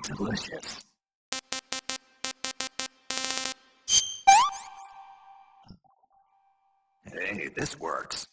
delicious. Hey, this works.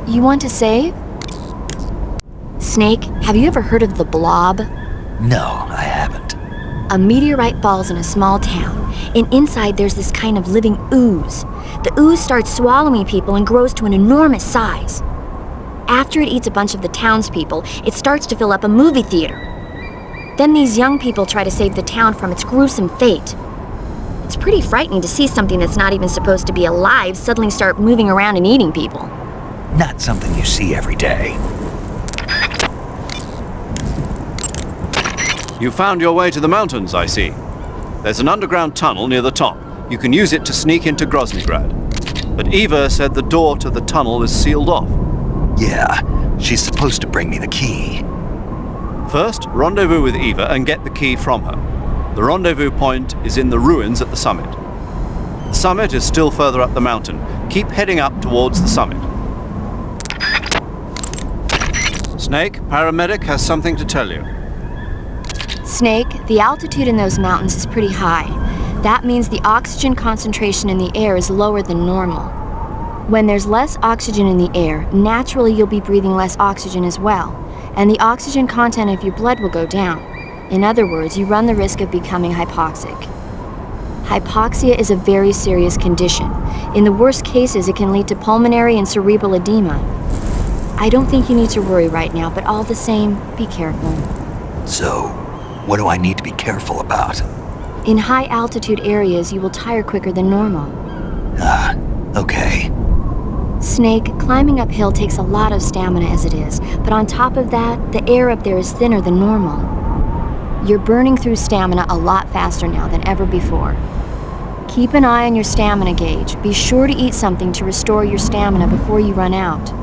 You want to save? Snake, have you ever heard of the Blob? No, I haven't. A meteorite falls in a small town, and inside there's this kind of living ooze. The ooze starts swallowing people and grows to an enormous size. After it eats a bunch of the townspeople, it starts to fill up a movie theater. Then these young people try to save the town from its gruesome fate. It's pretty frightening to see something that's not even supposed to be alive suddenly start moving around and eating people. Not something you see every day. You found your way to the mountains, I see. There's an underground tunnel near the top. You can use it to sneak into Groznygrad. But Eva said the door to the tunnel is sealed off. Yeah, she's supposed to bring me the key. First, rendezvous with Eva and get the key from her. The rendezvous point is in the ruins at the summit. The summit is still further up the mountain. Keep heading up towards the summit. Snake, paramedic has something to tell you. Snake, the altitude in those mountains is pretty high. That means the oxygen concentration in the air is lower than normal. When there's less oxygen in the air, naturally you'll be breathing less oxygen as well, and the oxygen content of your blood will go down. In other words, you run the risk of becoming hypoxic. Hypoxia is a very serious condition. In the worst cases, it can lead to pulmonary and cerebral edema. I don't think you need to worry right now, but all the same, be careful. So, what do I need to be careful about? In high-altitude areas, you will tire quicker than normal. Okay. Snake, climbing uphill takes a lot of stamina as it is, but on top of that, the air up there is thinner than normal. You're burning through stamina a lot faster now than ever before. Keep an eye on your stamina gauge. Be sure to eat something to restore your stamina before you run out.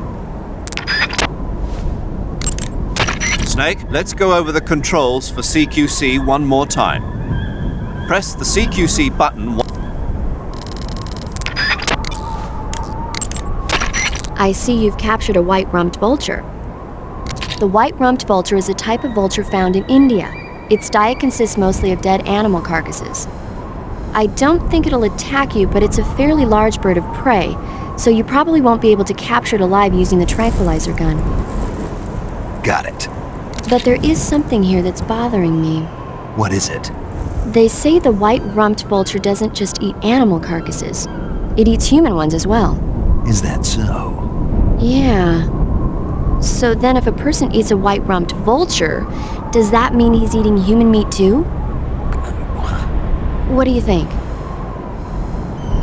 Snake, let's go over the controls for CQC one more time. Press the CQC button. I see you've captured a white-rumped vulture. The white-rumped vulture is a type of vulture found in India. Its diet consists mostly of dead animal carcasses. I don't think it'll attack you, but it's a fairly large bird of prey, so you probably won't be able to capture it alive using the tranquilizer gun. Got it. But there is something here that's bothering me. What is it? They say the white-rumped vulture doesn't just eat animal carcasses. It eats human ones as well. Is that so? Yeah. So then if a person eats a white-rumped vulture, does that mean he's eating human meat too? What do you think?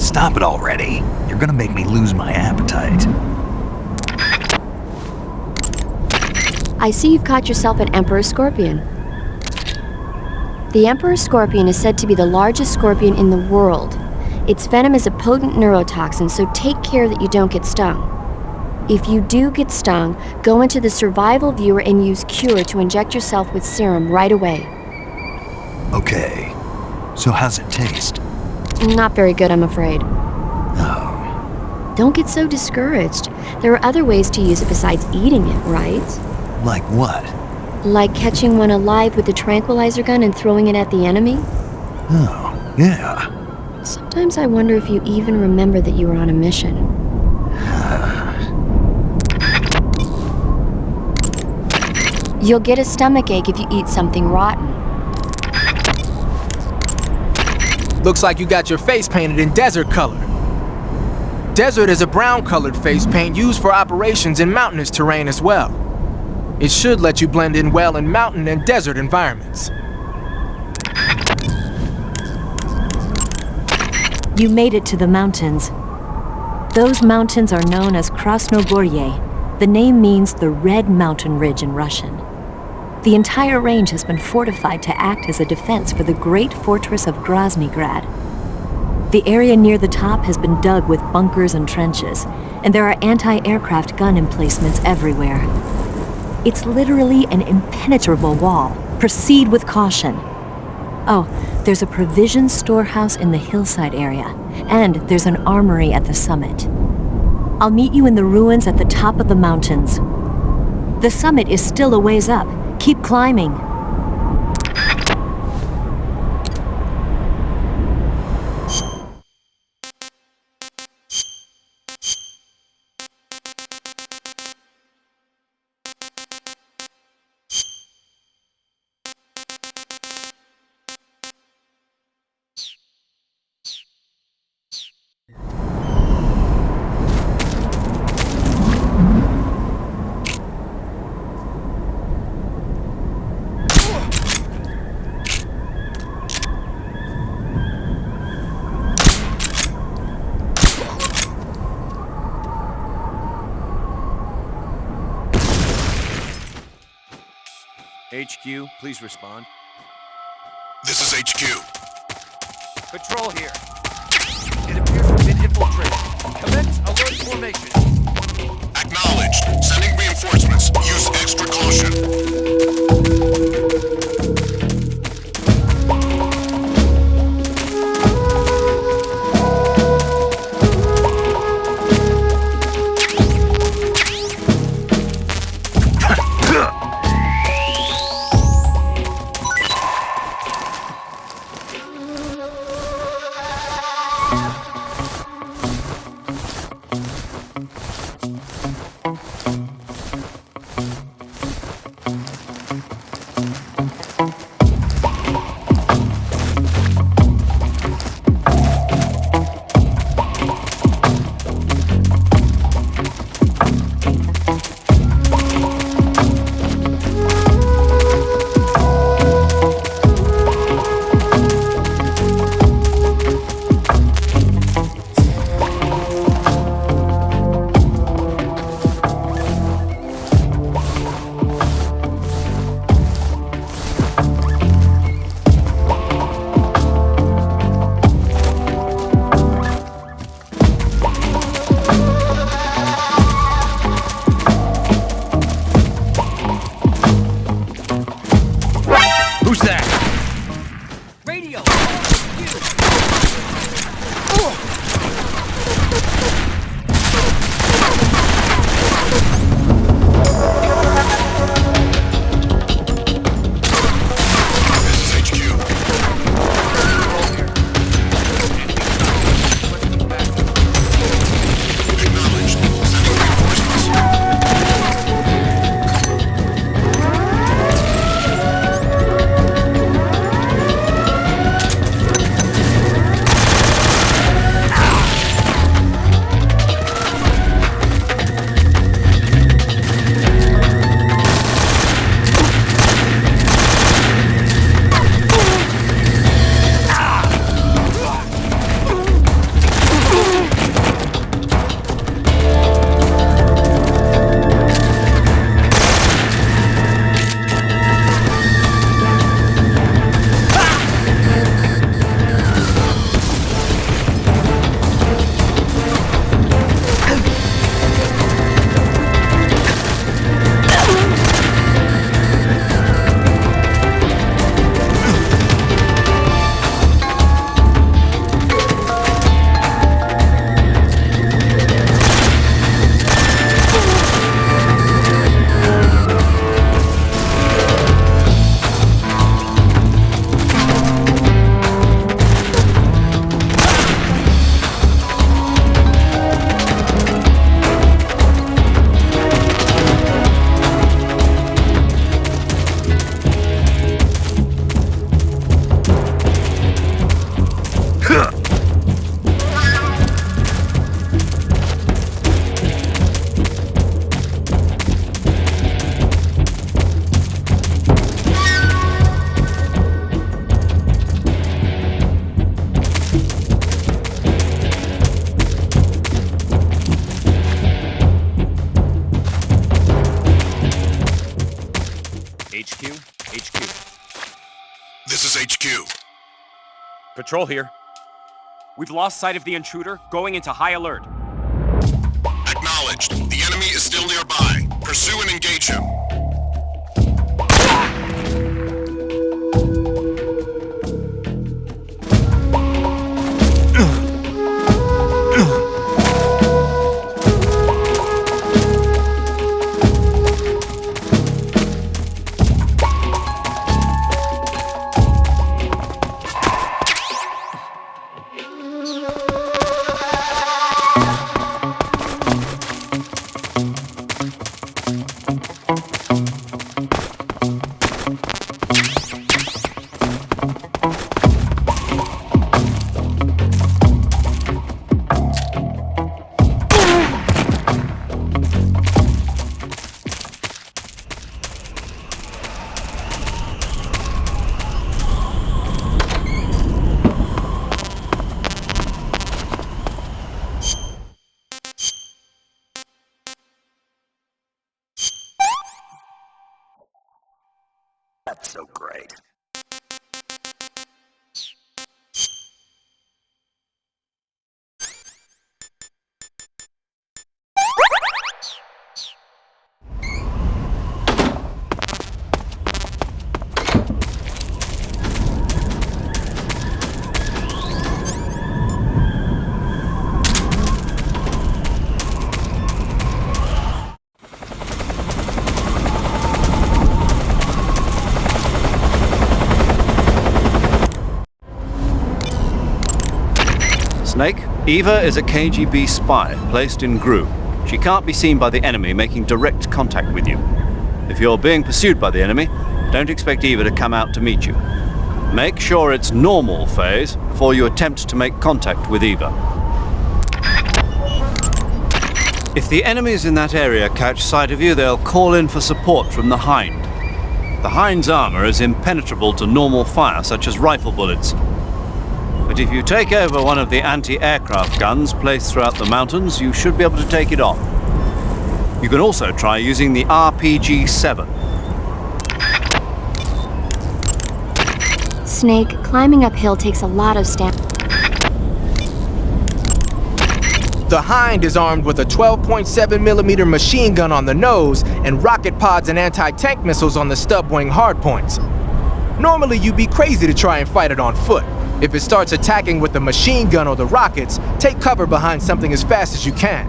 Stop it already. You're gonna make me lose my appetite. I see you've caught yourself an emperor scorpion. The emperor scorpion is said to be the largest scorpion in the world. Its venom is a potent neurotoxin, so take care that you don't get stung. If you do get stung, go into the survival viewer and use Cure to inject yourself with serum right away. Okay. So how's it taste? Not very good, I'm afraid. Oh. Don't get so discouraged. There are other ways to use it besides eating it, right? Like what? Like catching one alive with a tranquilizer gun and throwing it at the enemy? Oh, yeah. Sometimes I wonder if you even remember that you were on a mission. You'll get a stomachache if you eat something rotten. Looks like you got your face painted in desert color. Desert is a brown-colored face paint used for operations in mountainous terrain as well. It should let you blend in well in mountain and desert environments. You made it to the mountains. Those mountains are known as Krasnogorye. The name means the Red Mountain Ridge in Russian. The entire range has been fortified to act as a defense for the great fortress of Groznygrad. The area near the top has been dug with bunkers and trenches, and there are anti-aircraft gun emplacements everywhere. It's literally an impenetrable wall. Proceed with caution. Oh, there's a provision storehouse in the hillside area, and there's an armory at the summit. I'll meet you in the ruins at the top of the mountains. The summit is still a ways up. Keep climbing. HQ, please respond. This is HQ. Patrol here. It appears we've been infiltrated. Commence alert formation. Acknowledged. Sending reinforcements. Use extra caution. HQ? HQ. This is HQ. Patrol here. We've lost sight of the intruder, going into high alert. Acknowledged. The enemy is still nearby. Pursue and engage him. That's so great. Snake, Eva is a KGB spy placed in GRU. She can't be seen by the enemy making direct contact with you. If you're being pursued by the enemy, don't expect Eva to come out to meet you. Make sure it's normal phase before you attempt to make contact with Eva. If the enemies in that area catch sight of you, they'll call in for support from the Hind. The Hind's armor is impenetrable to normal fire, such as rifle bullets. But if you take over one of the anti-aircraft guns placed throughout the mountains, you should be able to take it on. You can also try using the RPG-7. Snake, climbing uphill takes a lot of stamina. The Hind is armed with a 12.7mm machine gun on the nose and rocket pods and anti-tank missiles on the stub wing hardpoints. Normally, you'd be crazy to try and fight it on foot. If it starts attacking with the machine gun or the rockets, take cover behind something as fast as you can.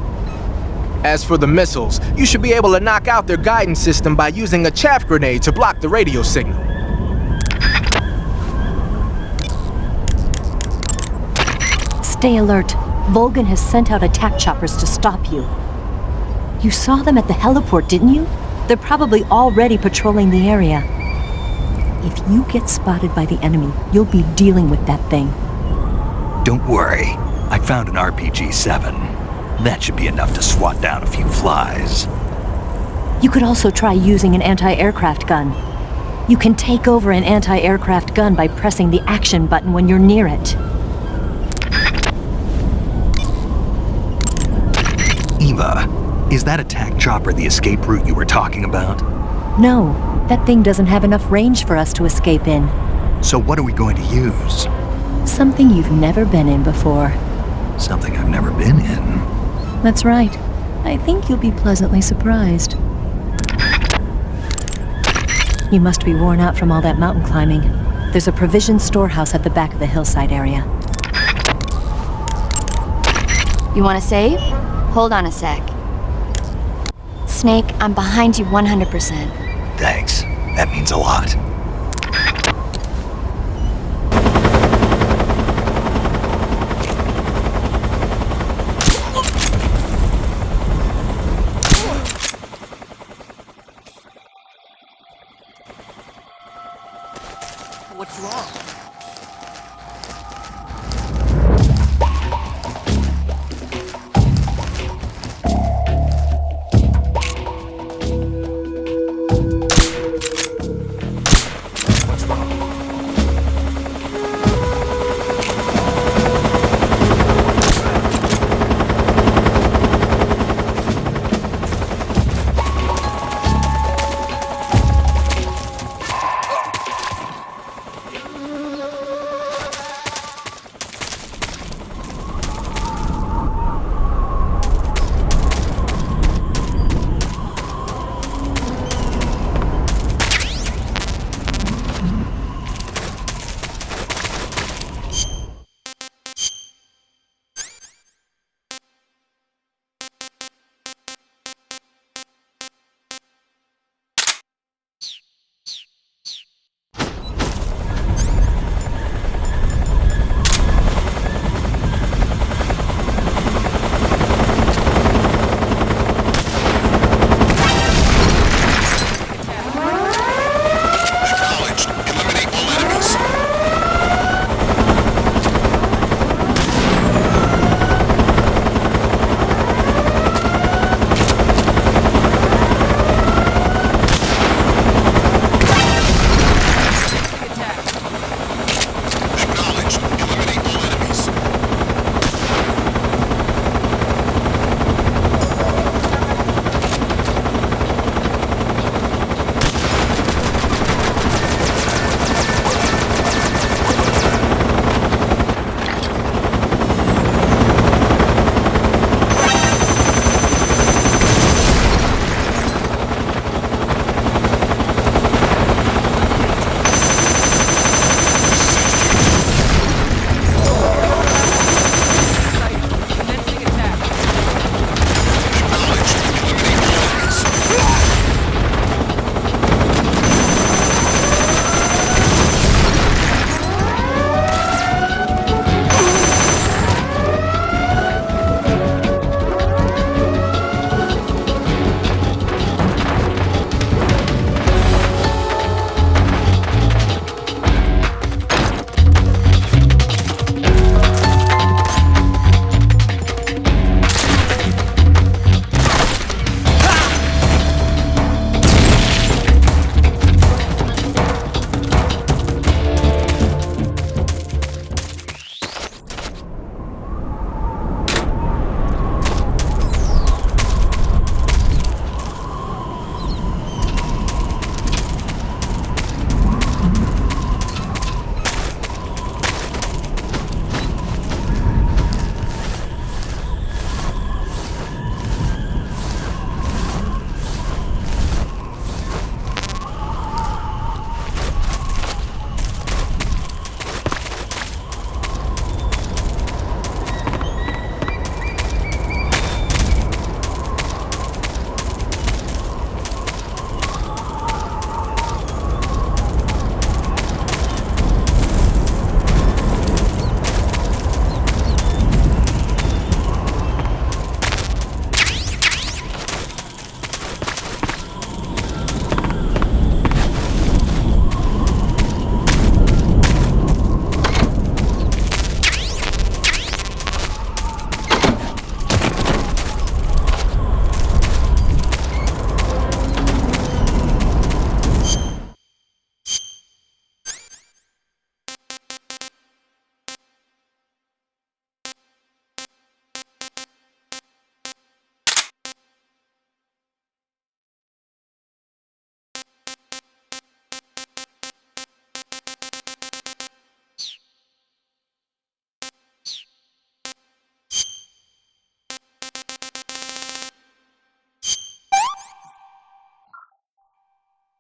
As for the missiles, you should be able to knock out their guidance system by using a chaff grenade to block the radio signal. Stay alert. Volgin has sent out attack choppers to stop you. You saw them at the heliport, didn't you? They're probably already patrolling the area. If you get spotted by the enemy, you'll be dealing with that thing. Don't worry. I found an RPG-7. That should be enough to swat down a few flies. You could also try using an anti-aircraft gun. You can take over an anti-aircraft gun by pressing the action button when you're near it. Eva, is that attack chopper the escape route you were talking about? No, that thing doesn't have enough range for us to escape in. So what are we going to use? Something you've never been in before. Something I've never been in. That's right. I think you'll be pleasantly surprised. You must be worn out from all that mountain climbing. There's a provision storehouse at the back of the hillside area. You want to save? Hold on a sec. Snake, I'm behind you 100%. Thanks. That means a lot. What's wrong?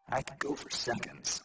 I could go for seconds.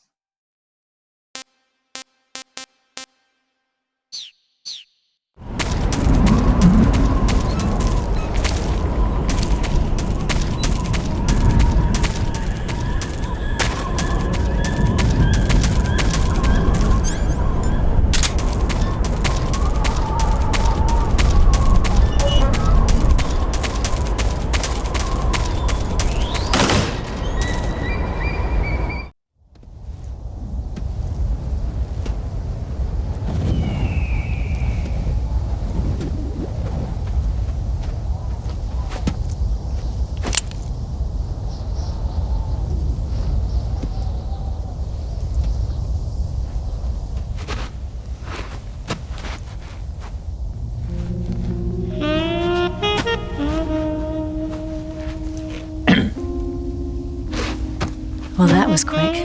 Well, that was quick.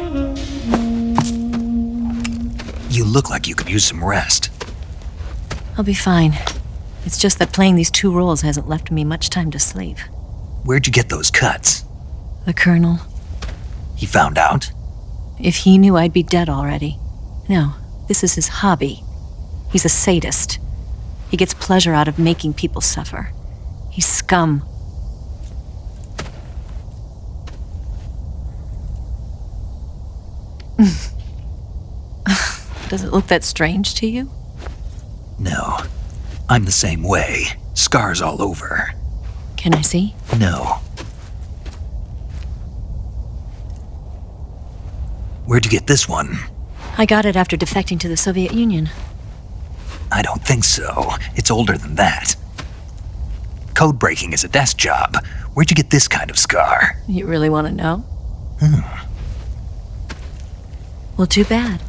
You look like you could use some rest. I'll be fine. It's just that playing these two roles hasn't left me much time to sleep. Where'd you get those cuts? The Colonel. He found out? If he knew, I'd be dead already. No, this is his hobby. He's a sadist. He gets pleasure out of making people suffer. He's scum. Does it look that strange to you? No. I'm the same way. Scars all over. Can I see? No. Where'd you get this one? I got it after defecting to the Soviet Union. I don't think so. It's older than that. Code breaking is a desk job. Where'd you get this kind of scar? You really want to know? Well, too bad.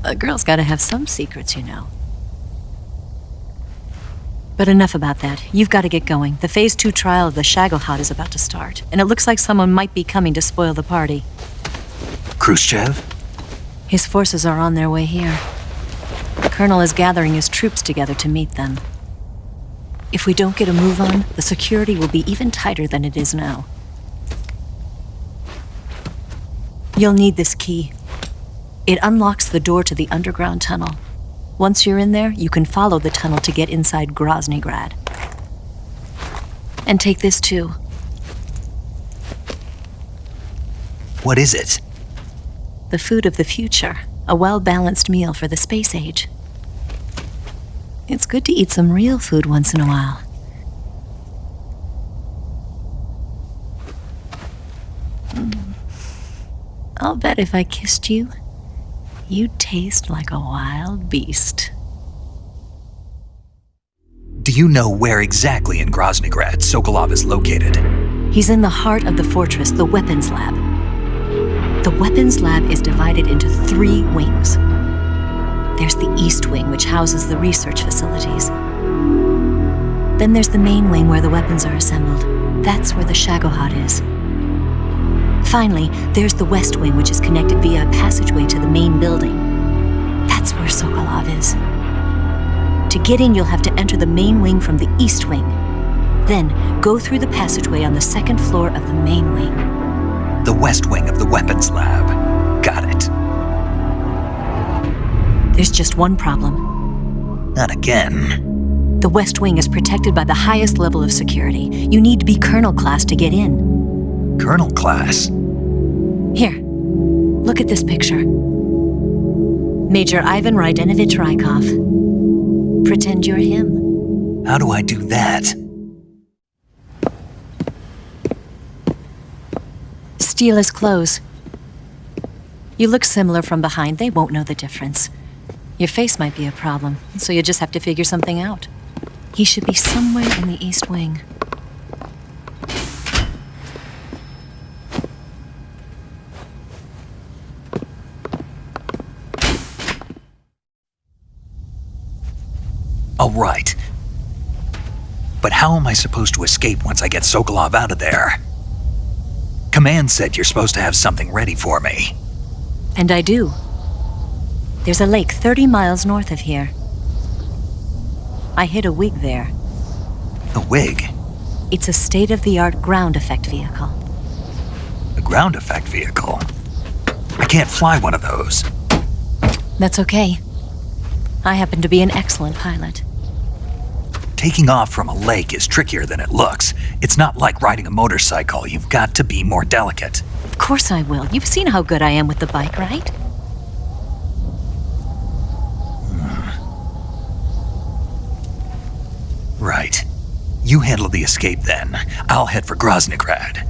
A girl's gotta have some secrets, you know. But enough about that. You've got to get going. The Phase 2 trial of the Shagohod is about to start, and it looks like someone might be coming to spoil the party. Khrushchev? His forces are on their way here. The Colonel is gathering his troops together to meet them. If we don't get a move on, the security will be even tighter than it is now. You'll need this key. It unlocks the door to the underground tunnel. Once you're in there, you can follow the tunnel to get inside Groznygrad. And take this too. What is it? The food of the future. A well-balanced meal for the space age. It's good to eat some real food once in a while. I'll bet if I kissed you, you'd taste like a wild beast. Do you know where exactly in Groznygrad Sokolov is located? He's in the heart of the fortress, the weapons lab. The weapons lab is divided into 3 wings. There's the East Wing, which houses the research facilities. Then there's the main wing where the weapons are assembled. That's where the Shagohod is. Finally, there's the West Wing, which is connected via a passageway to the main building. That's where Sokolov is. To get in, you'll have to enter the main wing from the East Wing. Then, go through the passageway on the 2nd floor of the main wing. The West Wing of the weapons lab. Got it. There's just one problem. Not again. The West Wing is protected by the highest level of security. You need to be Colonel class to get in. Colonel class? Here, look at this picture. Major Ivan Rydenovich Rykov. Pretend you're him. How do I do that? Steal his clothes. You look similar from behind. They won't know the difference. Your face might be a problem, so you just have to figure something out. He should be somewhere in the East Wing. All right. But how am I supposed to escape once I get Sokolov out of there? Command said you're supposed to have something ready for me. And I do. There's a lake 30 miles north of here. I hid a wig there. A wig? It's a state-of-the-art ground effect vehicle. A ground effect vehicle? I can't fly one of those. That's okay. I happen to be an excellent pilot. Taking off from a lake is trickier than it looks. It's not like riding a motorcycle. You've got to be more delicate. Of course I will. You've seen how good I am with the bike, right? Right. You handle the escape then. I'll head for Groznygrad.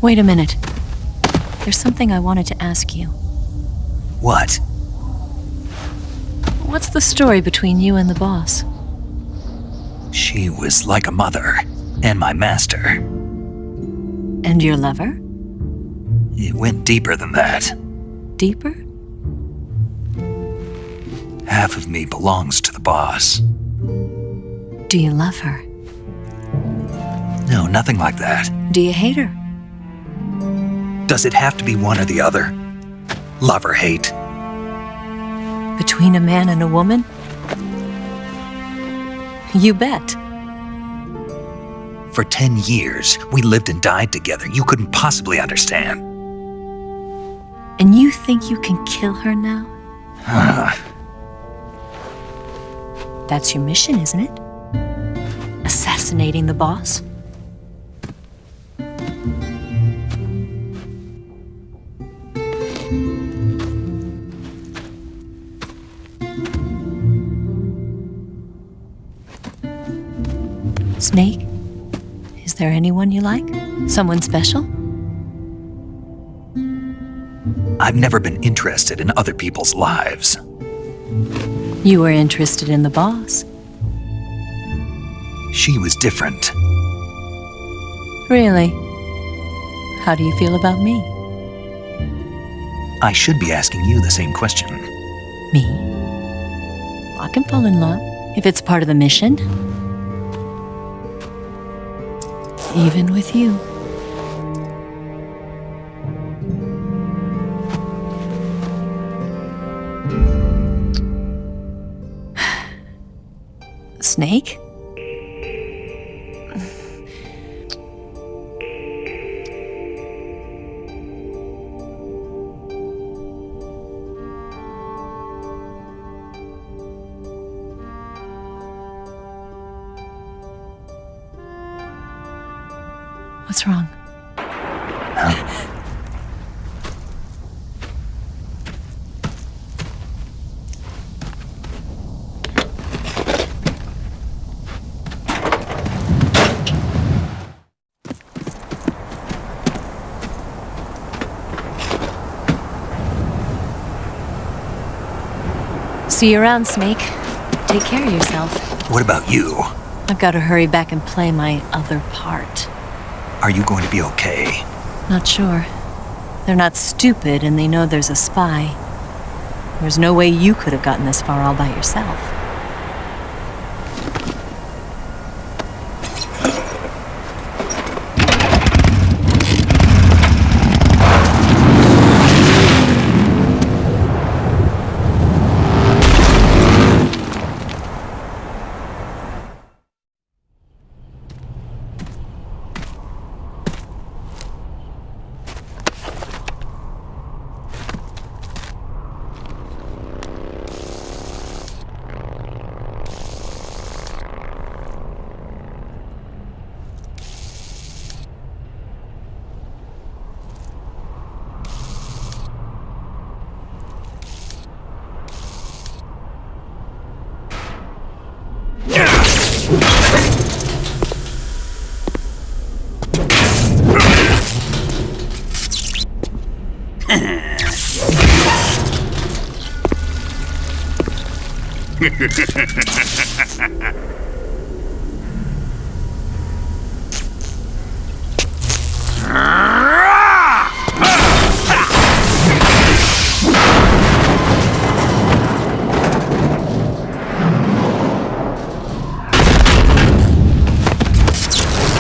Wait a minute. There's something I wanted to ask you. What? What's the story between you and the boss? She was like a mother, and my master. And your lover? It went deeper than that. Deeper? Half of me belongs to the boss. Do you love her? No, nothing like that. Do you hate her? Does it have to be one or the other? Love or hate? Between a man and a woman? You bet. For 10 years, we lived and died together. You couldn't possibly understand. And you think you can kill her now? That's your mission, isn't it? Assassinating the boss? Snake? Is there anyone you like? Someone special? I've never been interested in other people's lives. You were interested in the boss. She was different. Really? How do you feel about me? I should be asking you the same question. Me? I can fall in love if it's part of the mission. Even with you. Snake? What's wrong? See you around, Snake. Take care of yourself. What about you? I've got to hurry back and play my other part. Are you going to be okay? Not sure. They're not stupid and they know there's a spy. There's no way you could have gotten this far all by yourself.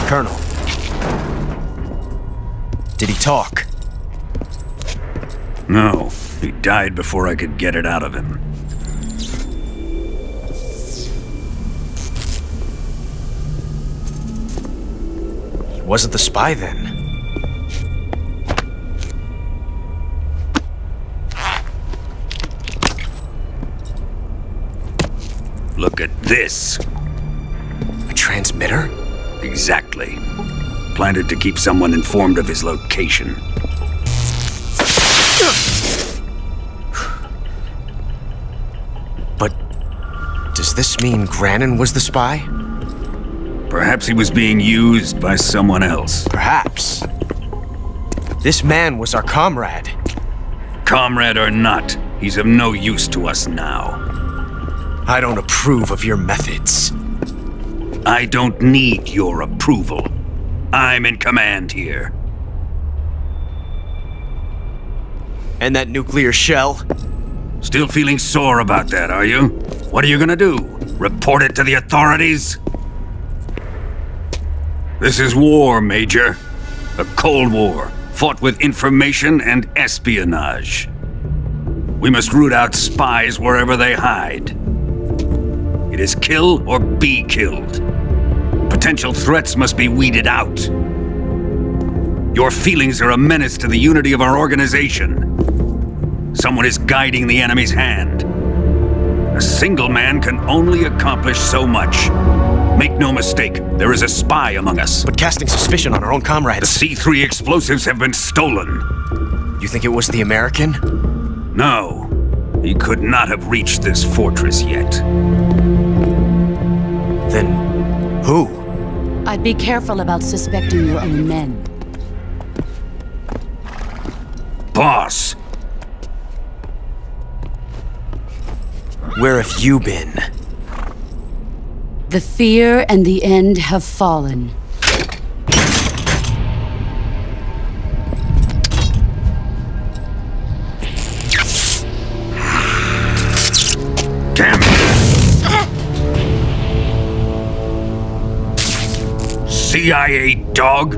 Colonel. Did he talk? No, he died before I could get it out of him. wasn't the spy then. Look at this. A transmitter? Exactly. Planted to keep someone informed of his location. But does this mean Grannon was the spy? Perhaps he was being used by someone else. Perhaps. This man was our comrade. Comrade or not, he's of no use to us now. I don't approve of your methods. I don't need your approval. I'm in command here. And that nuclear shell? Still feeling sore about that, are you? What are you gonna do? Report it to the authorities? This is war, Major. A Cold War, fought with information and espionage. We must root out spies wherever they hide. It is kill or be killed. Potential threats must be weeded out. Your feelings are a menace to the unity of our organization. Someone is guiding the enemy's hand. A single man can only accomplish so much. Make no mistake, there is a spy among us. But casting suspicion on our own The comrades... C3 explosives have been stolen. You think it was the American? No, he could not have reached this fortress yet. Then who? I'd be careful about suspecting your own men. Boss! Where have you been? The fear and the end have fallen. Damn it! CIA dog?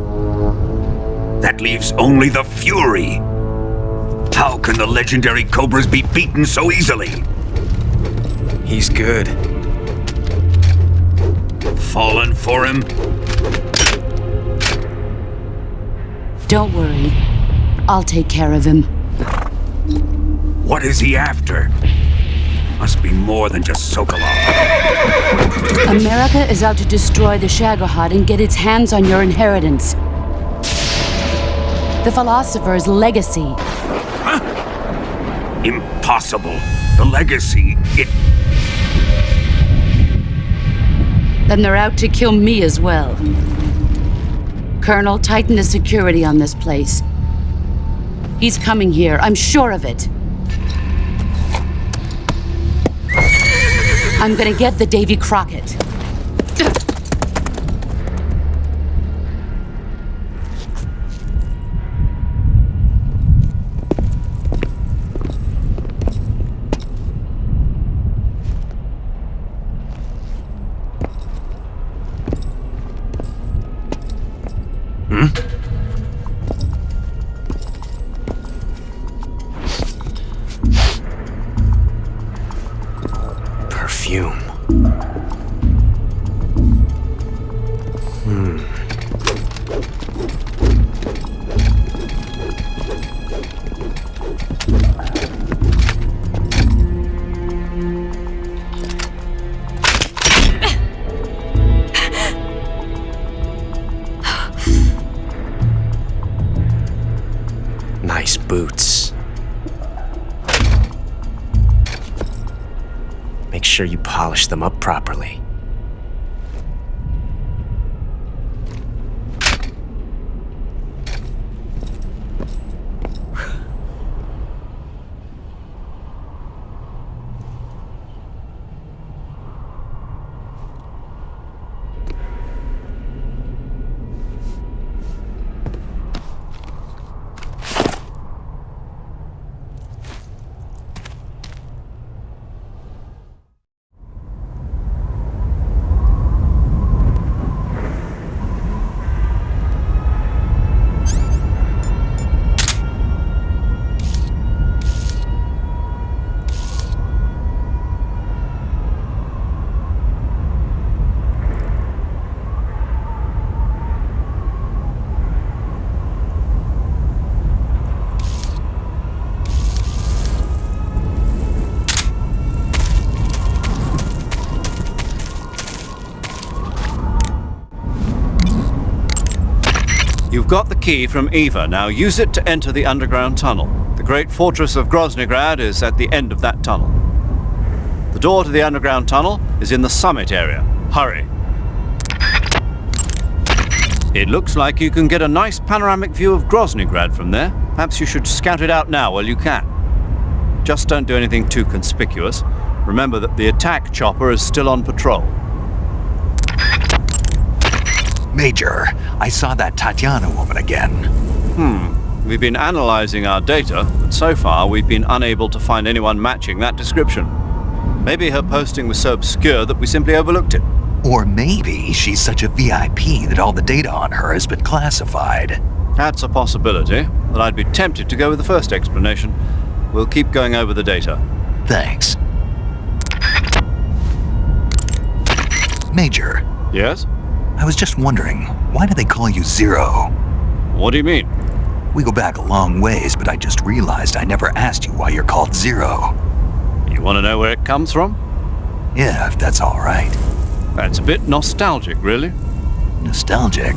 That leaves only the Fury. How can the legendary Cobras be beaten so easily? He's good. Fallen for him? Don't worry. I'll take care of him. What is he after? Must be more than just Sokolov. America is out to destroy the Shagohod and get its hands on your inheritance. The philosopher's legacy. Huh? Impossible. The legacy, Then they're out to kill me as well. Colonel, tighten the security on this place. He's coming here, I'm sure of it. I'm gonna get the Davy Crockett. Perfume. Nice boots. Make sure you polish them up properly. You've got the key from Eva. Now use it to enter the underground tunnel. The great fortress of Groznygrad is at the end of that tunnel. The door to the underground tunnel is in the summit area. Hurry. It looks like you can get a nice panoramic view of Groznygrad from there. Perhaps you should scout it out now while you can. Just don't do anything too conspicuous. Remember that the attack chopper is still on patrol. Major, I saw that Tatiana woman again. We've been analyzing our data, but so far we've been unable to find anyone matching that description. Maybe her posting was so obscure that we simply overlooked it. Or maybe she's such a VIP that all the data on her has been classified. That's a possibility, but I'd be tempted to go with the first explanation. We'll keep going over the data. Thanks. Major. Yes? I was just wondering, why do they call you Zero? What do you mean? We go back a long ways, but I just realized I never asked you why you're called Zero. You want to know where it comes from? Yeah, if that's all right. That's a bit nostalgic, really. Nostalgic?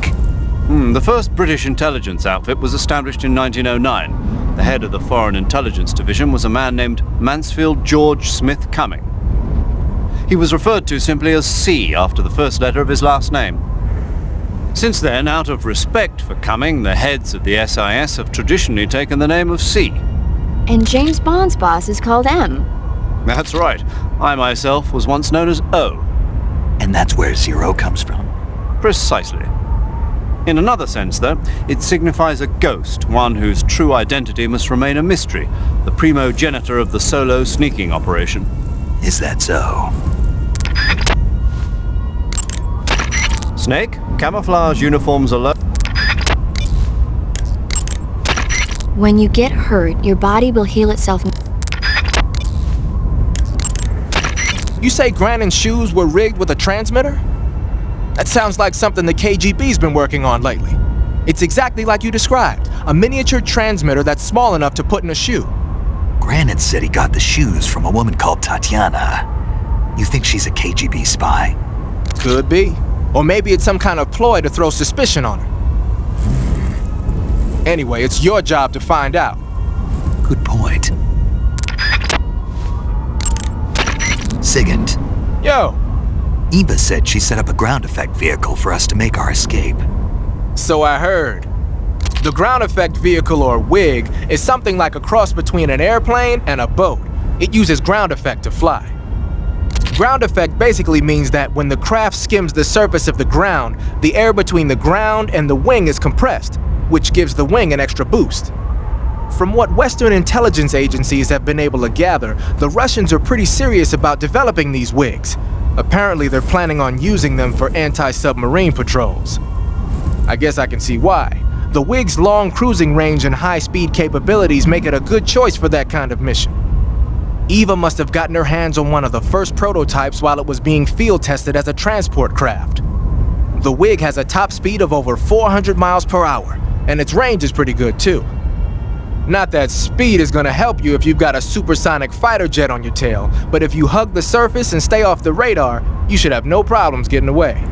The first British intelligence outfit was established in 1909. The head of the Foreign Intelligence Division was a man named Mansfield George Smith Cumming. He was referred to simply as C after the first letter of his last name. Since then, out of respect for Cumming, the heads of the SIS have traditionally taken the name of C. And James Bond's boss is called M. That's right. I myself was once known as O. And that's where Zero comes from? Precisely. In another sense, though, it signifies a ghost, one whose true identity must remain a mystery, the primogenitor of the solo sneaking operation. Is that so? Snake, camouflage uniforms alone. When you get hurt, your body will heal itself. You say Grannon's shoes were rigged with a transmitter? That sounds like something the KGB's been working on lately. It's exactly like you described, a miniature transmitter that's small enough to put in a shoe. Grannon said he got the shoes from a woman called Tatiana. You think she's a KGB spy? Could be. Or maybe it's some kind of ploy to throw suspicion on her. Anyway, it's your job to find out. Good point. Sigint. Yo! Eva said she set up a ground effect vehicle for us to make our escape. So I heard. The ground effect vehicle, or WIG, is something like a cross between an airplane and a boat. It uses ground effect to fly. Ground effect basically means that when the craft skims the surface of the ground, the air between the ground and the wing is compressed, which gives the wing an extra boost. From what Western intelligence agencies have been able to gather, the Russians are pretty serious about developing these WIGs. Apparently they're planning on using them for anti-submarine patrols. I guess I can see why. The WIG's long cruising range and high-speed capabilities make it a good choice for that kind of mission. Eva must have gotten her hands on one of the first prototypes while it was being field tested as a transport craft. The WIG has a top speed of over 400 miles per hour, and its range is pretty good too. Not that speed is gonna help you if you've got a supersonic fighter jet on your tail, but if you hug the surface and stay off the radar, you should have no problems getting away.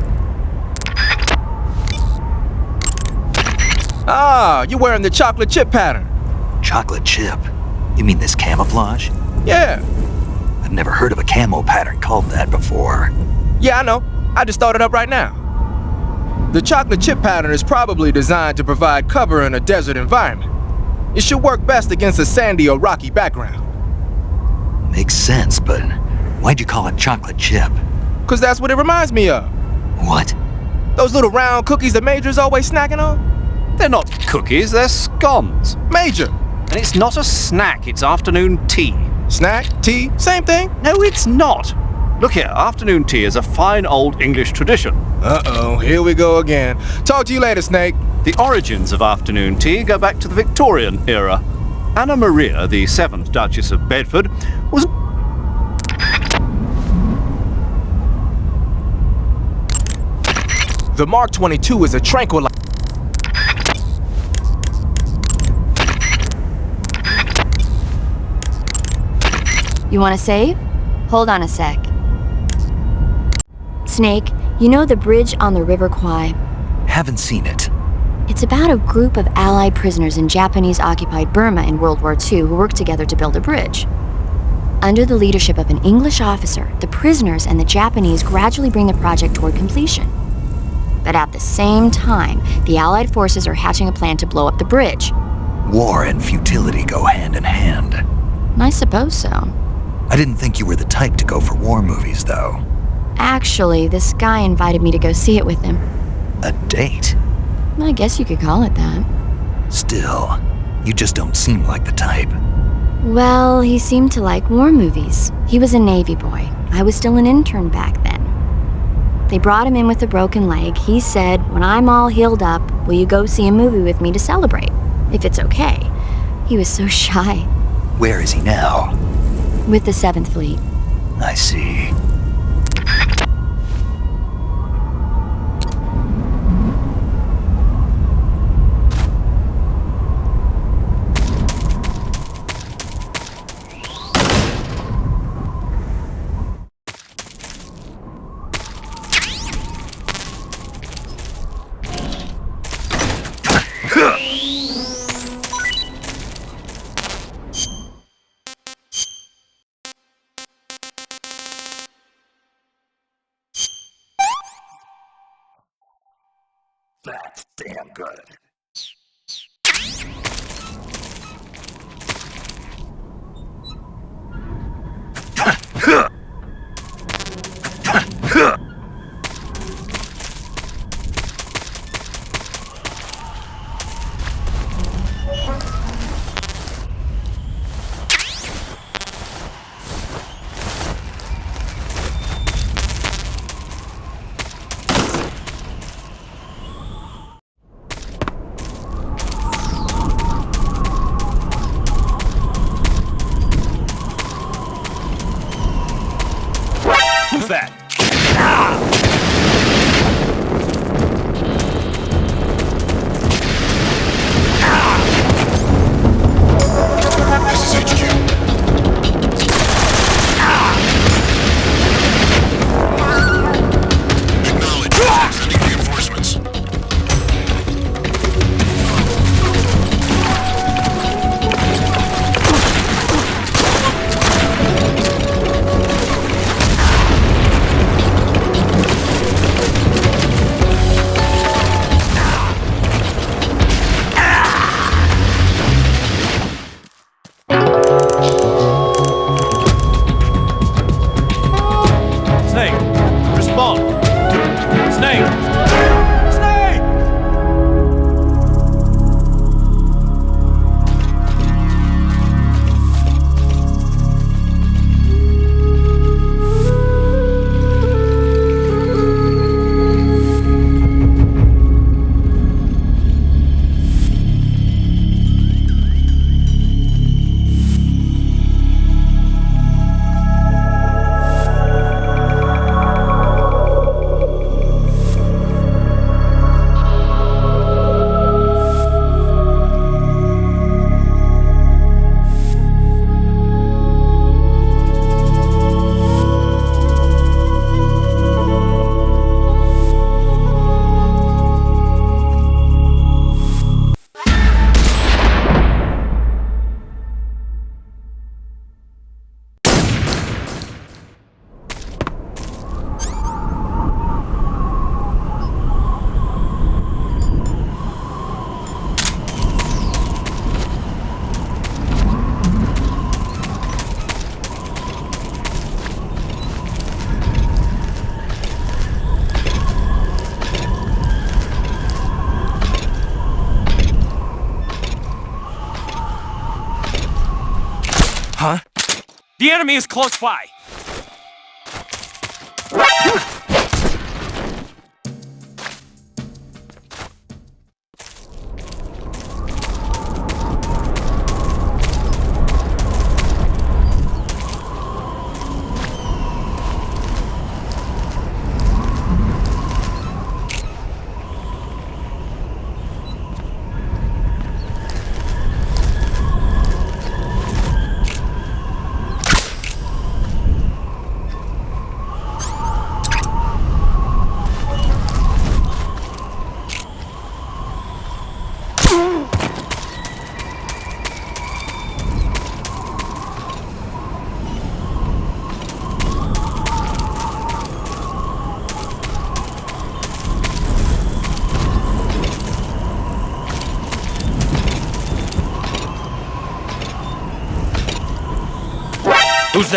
Ah, you're wearing the chocolate chip pattern. Chocolate chip? You mean this camouflage? Yeah. I've never heard of a camo pattern called that before. Yeah, I know. I just thought it up right now. The chocolate chip pattern is probably designed to provide cover in a desert environment. It should work best against a sandy or rocky background. Makes sense, but why'd you call it chocolate chip? 'Cause that's what it reminds me of. What? Those little round cookies that Major's always snacking on? They're not cookies, they're scones. Major! And it's not a snack, it's afternoon tea. Snack? Tea? Same thing? No, it's not. Look here, afternoon tea is a fine old English tradition. Uh-oh, here we go again. Talk to you later, Snake. The origins of afternoon tea go back to the Victorian era. Anna Maria, the 7th Duchess of Bedford, was... The Mark 22 is a tranquilizer. You want to save? Hold on a sec. Snake, you know the bridge on the River Kwai? Haven't seen it. It's It's about a group of Allied prisoners in Japanese-occupied Burma in World War II who worked together to build a bridge. Under the leadership of an English officer, the prisoners and the Japanese gradually bring the project toward completion. But at the same time, the Allied forces are hatching a plan to blow up the bridge. War and futility go hand in hand. I suppose so. I didn't think you were the type to go for war movies, though. Actually, this guy invited me to go see it with him. A date? I guess you could call it that. Still, you just don't seem like the type. Well, he seemed to like war movies. He was a Navy boy. I was still an intern back then. They brought him in with a broken leg. He said, when I'm all healed up, will you go see a movie with me to celebrate? If it's okay. He was so shy. Where is he now? With the 7th Fleet. I see. That's damn good. Who's that? This is HQ. Acknowledge. Sending reinforcements. Snake! Respond! Snake! Snake! Huh? The enemy is close by!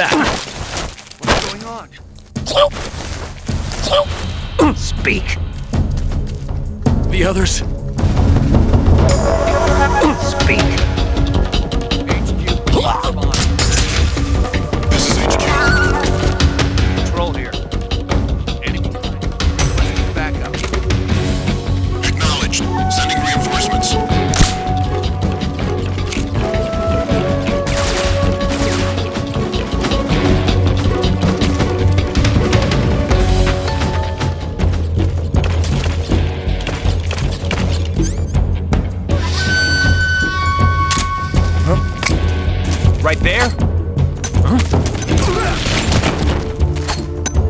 that? What's going on? Speak. The others? Speak. This is HQ. Control here. Enemy requesting backup. Acknowledged. Sending reinforcements. Right there?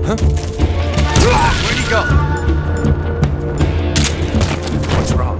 Huh? Where'd he go? What's wrong?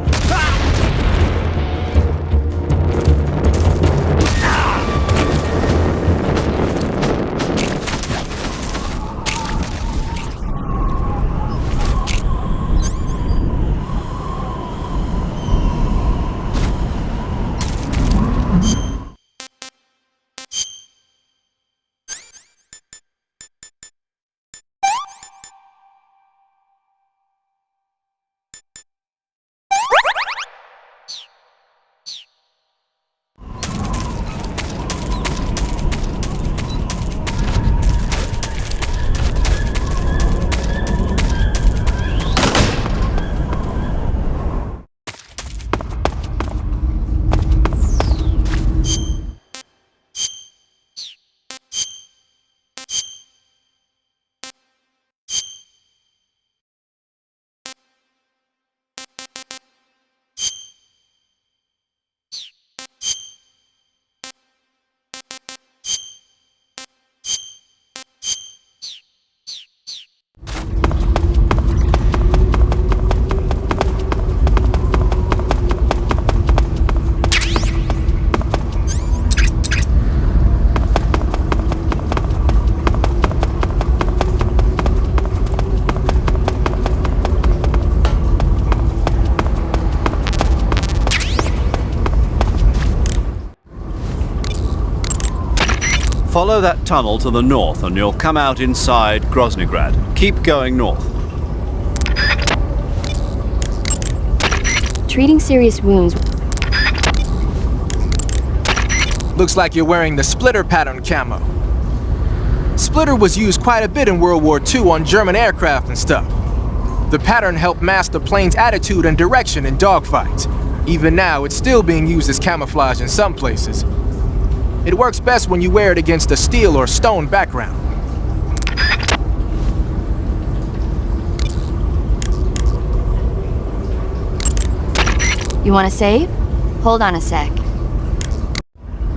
Follow that tunnel to the north and you'll come out inside Groznygrad. Keep going north. Treating serious wounds. Looks like you're wearing the splitter pattern camo. Splitter was used quite a bit in World War II on German aircraft and stuff. The pattern helped mask the plane's attitude and direction in dogfights. Even now, it's still being used as camouflage in some places. It works best when you wear it against a steel or stone background. You want to save? Hold on a sec.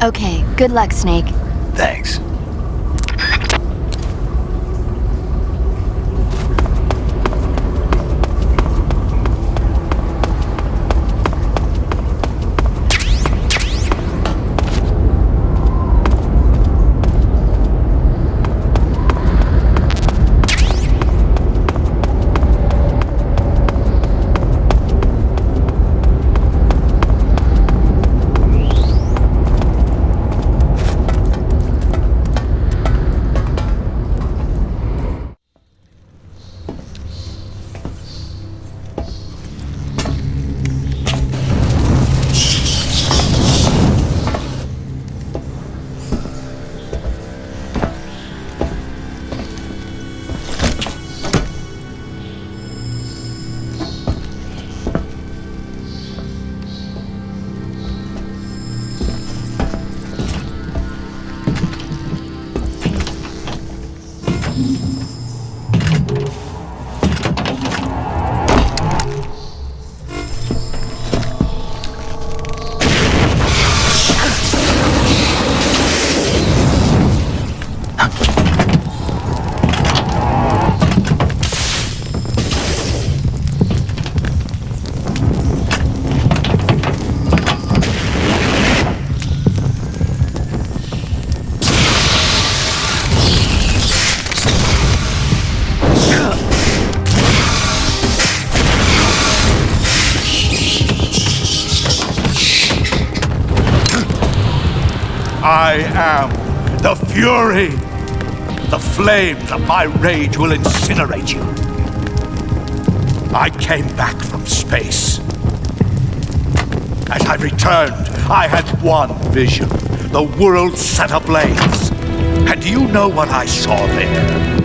Okay, good luck, Snake. Thanks. I am The fury! The flames of my rage will incinerate you. I came back from space. As I returned, I had one vision. The world set ablaze. And do you know what I saw there?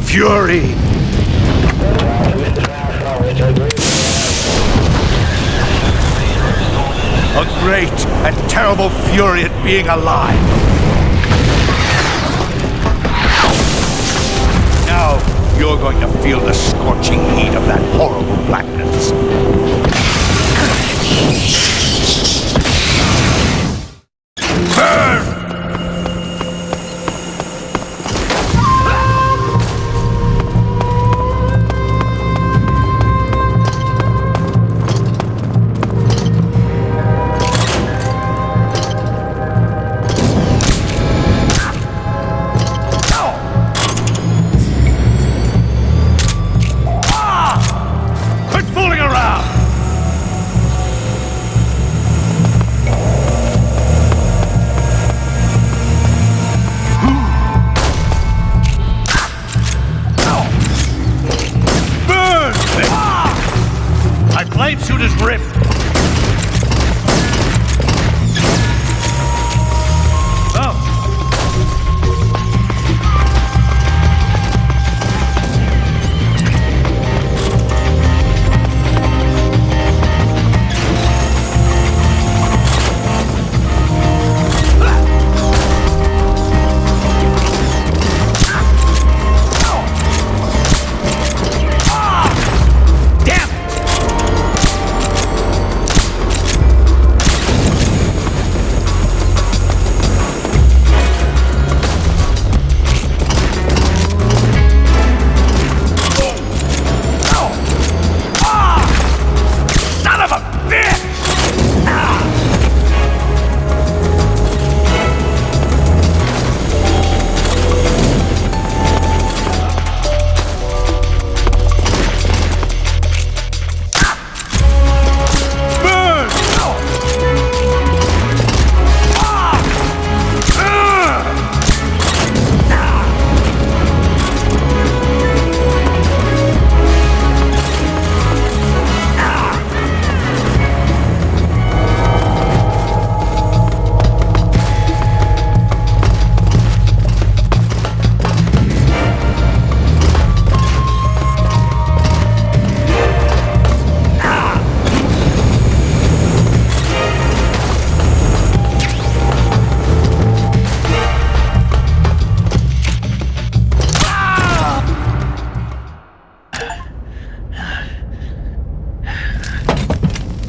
Fury! A great and terrible fury at being alive. Now you're going to feel the scorching heat of that horrible blackness. Burn!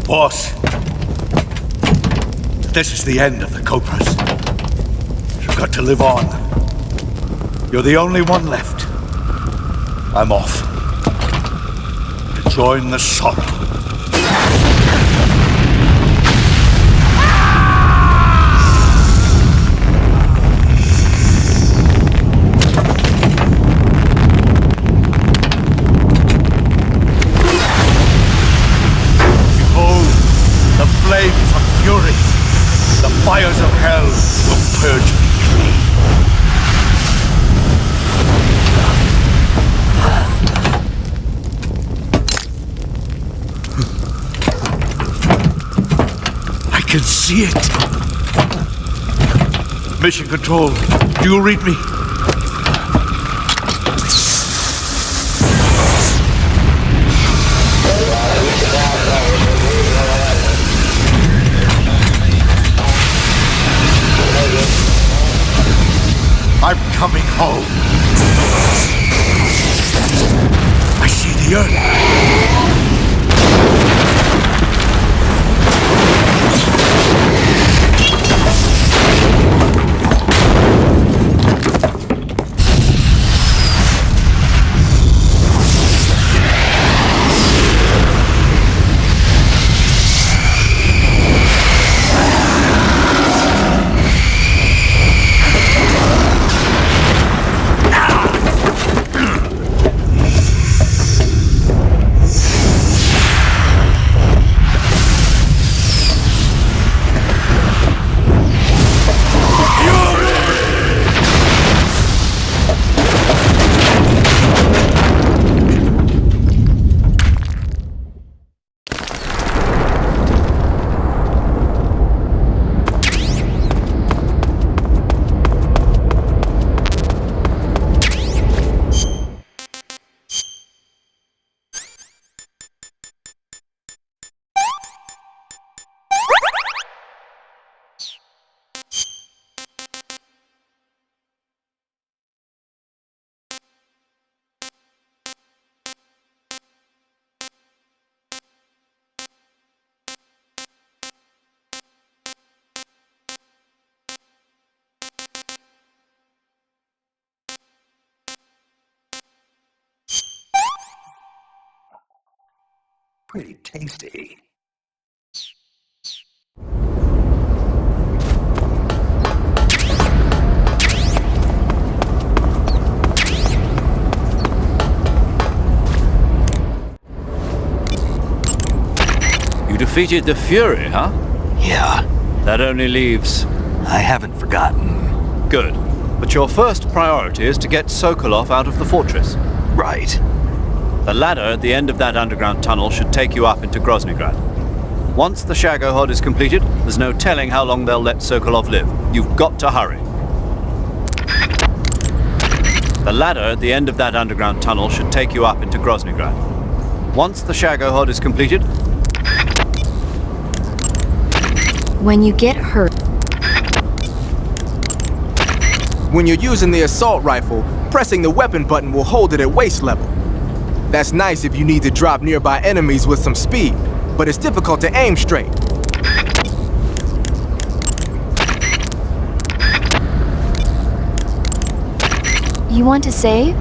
Boss, this is the end of the Cobras. You've got to live on. You're the only one left. I'm off. To join the sorrow. Flames of fury, the fires of hell will purge me clean. I can see it. Mission Control, do you read me? I'm coming home. I see the Earth. pretty tasty. You defeated the Fury, huh? Yeah, That only leaves... I haven't forgotten. Good. But your first priority is to get Sokolov out of the fortress. Right. The ladder at the end of that underground tunnel should take you up into Groznygrad. Once the Shagohod is completed, there's no telling how long they'll let Sokolov live. You've got to hurry. The ladder at the end of that underground tunnel should take you up into Groznygrad. Once the Shagohod is completed... When you get hurt, When you're using the assault rifle, pressing the weapon button will hold it at waist level. That's nice if you need to drop nearby enemies with some speed, but it's difficult to aim straight. you want to save?